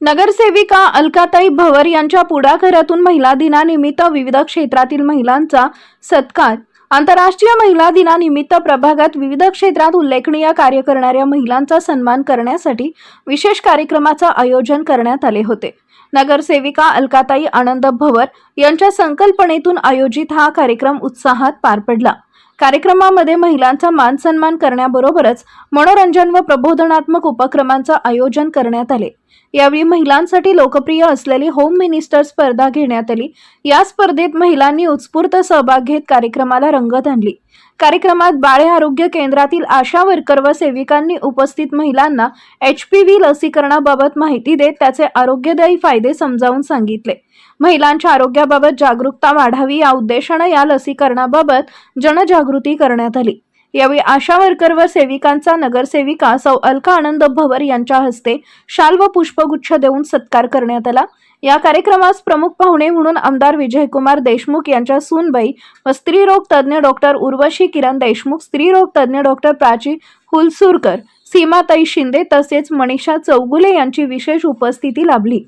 नगरसेविका अलकाताई भवर यांच्या पुढाकारातून महिला दिनानिमित्त विविध क्षेत्रातील महिलांचा सत्कार। आंतरराष्ट्रीय महिला दिनानिमित्त प्रभागात विविध क्षेत्रात उल्लेखनीय कार्य करणाऱ्या महिलांचा सन्मान करण्यासाठी विशेष कार्यक्रमाचे आयोजन करण्यात आले होते। नगरसेविका अलकाताई आनंद भवर यांच्या संकल्पनेतून आयोजित हा कार्यक्रम उत्साहात पार पडला। कार्यक्रमामध्ये महिलांचा मान सन्मान करण्याबरोबरच मनोरंजन व प्रबोधनात्मक उपक्रमांचे आयोजन करण्यात आले। यावेळी महिलांसाठी लोकप्रिय असलेली होम मिनिस्टर स्पर्धा घेण्यात आली। या स्पर्धेत महिलांनी उत्स्फूर्त सहभाग घेत कार्यक्रमाला रंगत आणली। कार्यक्रमात बाळे आरोग्य केंद्रातील आशा वर्कर व सेविकांनी उपस्थित महिलांना HPV लसीकरणाबाबत माहिती देत त्याचे आरोग्यदायी फायदे समजावून सांगितले। महिलांच्या आरोग्याबाबत जागरूकता वाढावी या उद्देशाने या लसीकरणाबाबत जनजागृती करण्यात आली। यावेळी आशा वर्कर व सेविकांचा नगरसेविका सौ अलका आनंद भवर यांच्या हस्ते शाल व पुष्पगुच्छ देऊन सत्कार करण्यात आला। या कार्यक्रमास प्रमुख पाहुणे म्हणून आमदार विजयकुमार देशमुख यांच्या सूनबाई व स्त्रीरोग तज्ञ डॉक्टर उर्वशी किरण देशमुख, स्त्रीरोग तज्ञ डॉक्टर प्राची हुलसूरकर, सीमाताई शिंदे तसेच मनीषा चौगुले यांची विशेष उपस्थिती लाभली।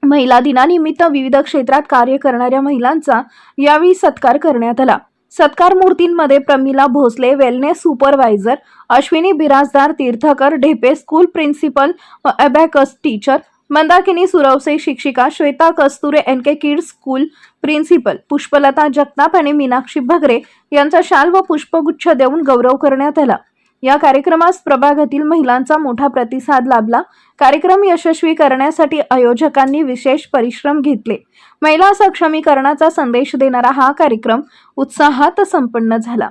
महिला दिनानिमित्त विविध क्षेत्रात कार्य करणाऱ्या महिलांचा यावेळी सत्कार करण्यात आला। सत्कार मूर्तींमध्ये Pramila Bhosale wellness supervisor, Ashwini Birajdar Tirthkar Dhepe school principal व अबॅकस टीचर, मंदाकिनी सुरवसे शिक्षिका, Shweta Kasture NK kids school principal, Pushpalata Jagtap आणि मीनाक्षी भगरे यांचा शाल व पुष्पगुच्छ देऊन गौरव करण्यात आला। या कार्यक्रमास प्रभागातील महिलांचा मोठा प्रतिसाद लाभला। कार्यक्रम यशस्वी करण्यासाठी आयोजकांनी विशेष परिश्रम घेतले। महिला सक्षमीकरणाचा संदेश देणारा हा कार्यक्रम उत्साहात संपन्न झाला।